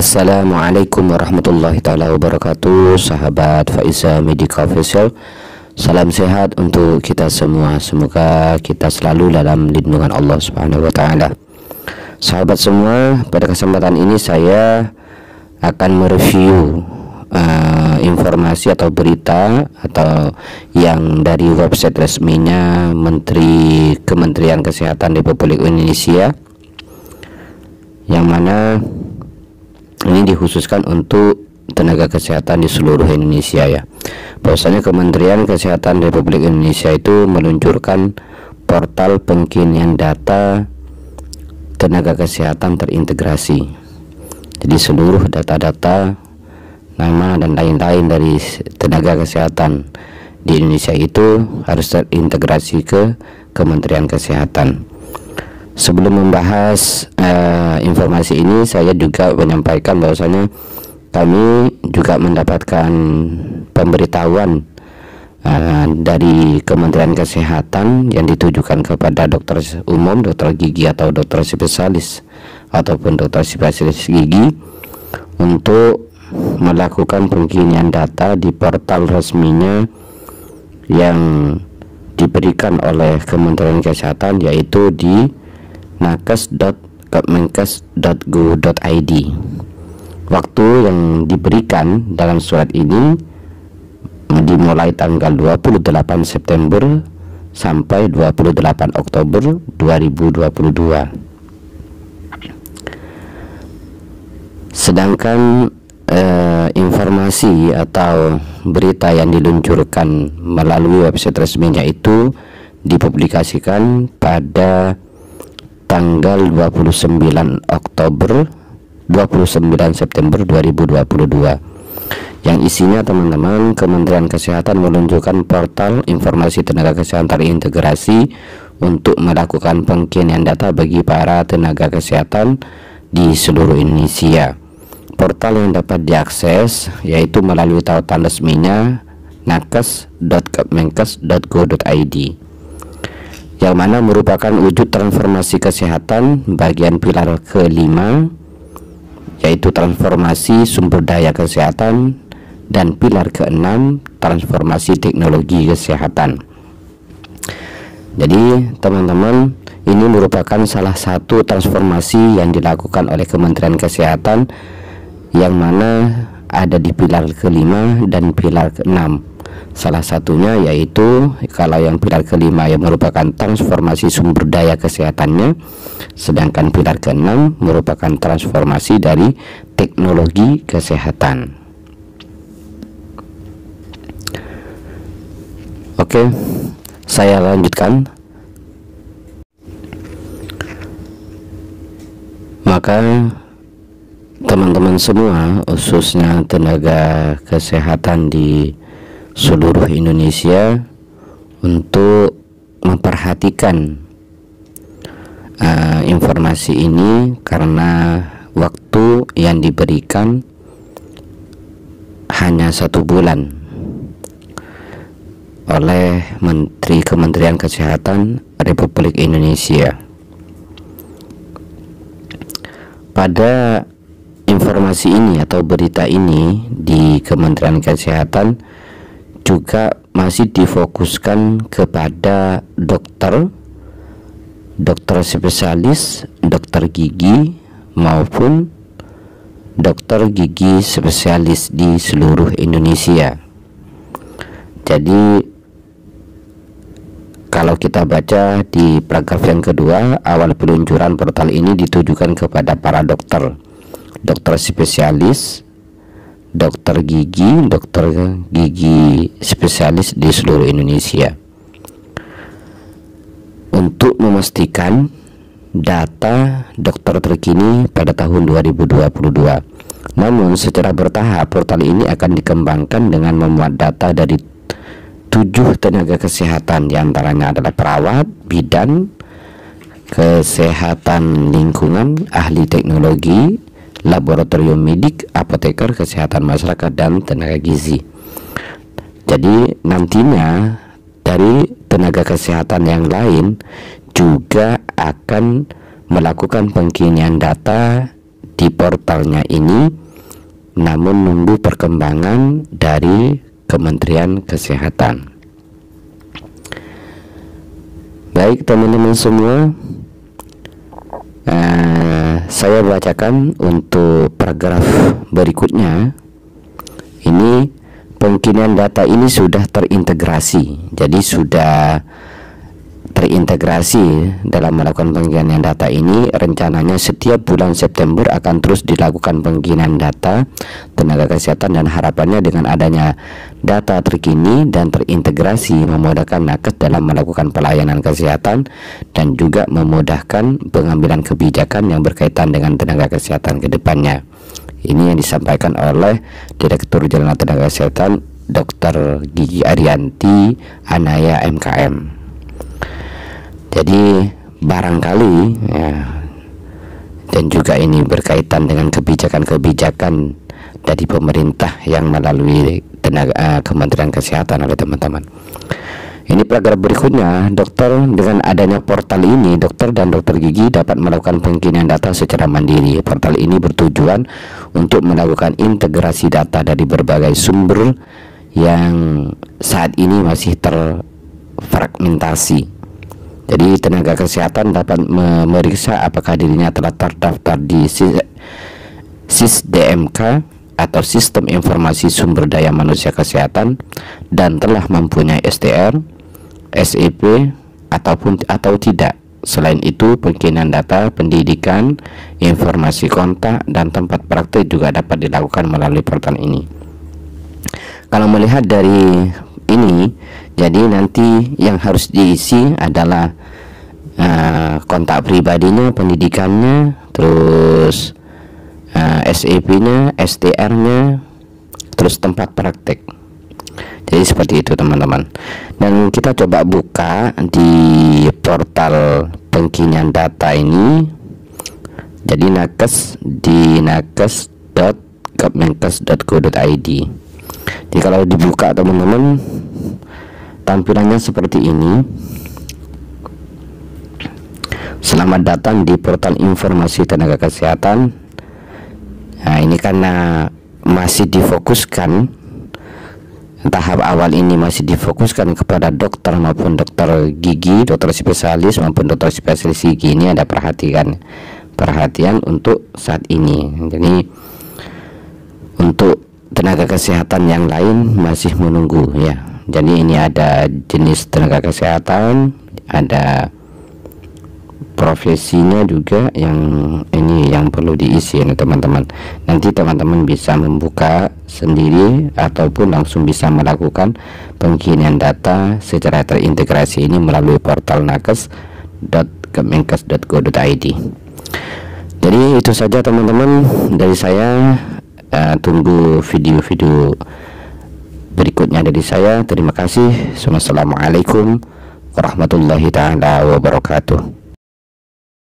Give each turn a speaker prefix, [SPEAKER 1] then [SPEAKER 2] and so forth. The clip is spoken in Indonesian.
[SPEAKER 1] Assalamualaikum warahmatullahi taala wabarakatuh. Sahabat Faiza Medica Official, salam sehat untuk kita semua. Semoga kita selalu dalam lindungan Allah Subhanahu wa taala. Sahabat semua, pada kesempatan ini saya akan mereview informasi atau berita atau yang dari website resminya Kementerian Kesehatan Republik Indonesia, yang mana ini dikhususkan untuk tenaga kesehatan di seluruh Indonesia ya. Bahwasanya Kementerian Kesehatan Republik Indonesia itu meluncurkan portal pengkinian data tenaga kesehatan terintegrasi. Jadi seluruh data-data, nama dan lain-lain dari tenaga kesehatan di Indonesia itu harus terintegrasi ke Kementerian Kesehatan. Sebelum membahas informasi ini, saya juga menyampaikan bahwasanya kami juga mendapatkan pemberitahuan dari Kementerian Kesehatan yang ditujukan kepada dokter umum, dokter gigi atau dokter spesialis ataupun dokter spesialis gigi untuk melakukan pengkinian data di portal resminya yang diberikan oleh Kementerian Kesehatan, yaitu di nakes.kemenkes.go.id. Waktu yang diberikan dalam surat ini dimulai tanggal 28 September sampai 28 Oktober 2022. Sedangkan informasi atau berita yang diluncurkan melalui website resminya itu dipublikasikan pada tanggal 29 September 2022, yang isinya teman-teman, Kementerian Kesehatan meluncurkan portal informasi tenaga kesehatan terintegrasi untuk melakukan pengkinian data bagi para tenaga kesehatan di seluruh Indonesia. Portal yang dapat diakses yaitu melalui tautan resminya nakes.kemenkes.go.id, yang mana merupakan wujud transformasi kesehatan bagian pilar kelima, yaitu transformasi sumber daya kesehatan, dan pilar keenam transformasi teknologi kesehatan. Jadi teman-teman, ini merupakan salah satu transformasi yang dilakukan oleh Kementerian Kesehatan, yang mana ada di pilar kelima dan pilar keenam. Salah satunya yaitu kalau yang pilar kelima yang merupakan transformasi sumber daya kesehatannya, sedangkan pilar keenam merupakan transformasi dari teknologi kesehatan. Oke, saya lanjutkan. Maka teman-teman semua, khususnya tenaga kesehatan di seluruh Indonesia, untuk memperhatikan informasi ini, karena waktu yang diberikan hanya 1 bulan oleh Menteri Kementerian Kesehatan Republik Indonesia. Pada informasi ini atau berita ini di Kementerian Kesehatan juga masih difokuskan kepada dokter spesialis, dokter gigi maupun dokter gigi spesialis di seluruh Indonesia. Jadi kalau kita baca di paragraf yang kedua, awal peluncuran portal ini ditujukan kepada para dokter spesialis, dokter gigi spesialis di seluruh Indonesia, untuk memastikan data dokter terkini pada tahun 2022. Namun secara bertahap portal ini akan dikembangkan dengan memuat data dari 7 tenaga kesehatan, diantaranya adalah perawat, bidan, kesehatan lingkungan, ahli teknologi, laboratorium medik, apoteker, kesehatan masyarakat, dan tenaga gizi. Jadi nantinya dari tenaga kesehatan yang lain juga akan melakukan pengkinian data di portalnya ini, namun nunggu perkembangan dari Kementerian Kesehatan. Baik teman-teman semua, saya bacakan untuk paragraf berikutnya. Ini pengkinian data ini sudah terintegrasi, jadi sudah terintegrasi dalam melakukan pengkinian data ini. Rencananya setiap bulan September akan terus dilakukan pengkinian data tenaga kesehatan, dan harapannya dengan adanya data terkini dan terintegrasi memudahkan nakes dalam melakukan pelayanan kesehatan dan juga memudahkan pengambilan kebijakan yang berkaitan dengan tenaga kesehatan ke depannya. Ini yang disampaikan oleh Direktur Jenderal Tenaga Kesehatan Dr. Gigi Ariyanti Anaya MKM. Jadi barangkali ya, dan juga ini berkaitan dengan kebijakan-kebijakan dari pemerintah yang melalui Kementerian Kesehatan oleh teman-teman. Ini paragraf berikutnya, dokter, dengan adanya portal ini, dokter dan dokter gigi dapat melakukan pengkinian data secara mandiri. Portal ini bertujuan untuk melakukan integrasi data dari berbagai sumber yang saat ini masih terfragmentasi. Jadi tenaga kesehatan dapat memeriksa apakah dirinya telah terdaftar di SIS-DMK atau Sistem Informasi Sumber Daya Manusia Kesehatan dan telah mempunyai STR, SEP atau tidak. Selain itu, pengkinian data pendidikan, informasi kontak, dan tempat praktik juga dapat dilakukan melalui portal ini. Kalau melihat dari ini, jadi nanti yang harus diisi adalah kontak pribadinya, pendidikannya, terus SEP-nya, STR-nya, terus tempat praktek. Jadi seperti itu teman-teman. Dan kita coba buka di portal pengkinian data ini. Jadi nakes di nakes.kemenkes.go.id. Jadi kalau dibuka teman-teman, tampilannya seperti ini. Selamat datang di portal informasi tenaga kesehatan. Nah, ini karena masih difokuskan, tahap awal ini masih difokuskan kepada dokter maupun dokter gigi, dokter spesialis maupun dokter spesialis gigi. Ini ada perhatian untuk saat ini. Jadi untuk tenaga kesehatan yang lain masih menunggu ya. Jadi ini ada jenis tenaga kesehatan, ada profesinya juga, yang ini yang perlu diisi ya teman-teman. Nanti teman-teman bisa membuka sendiri ataupun langsung bisa melakukan pengkinian data secara terintegrasi ini melalui portal nakes.kemenkes.go.id. Jadi itu saja teman-teman dari saya. Tunggu video-video berikutnya dari saya. Terima kasih. Wassalamualaikum warahmatullahi taala wabarakatuh.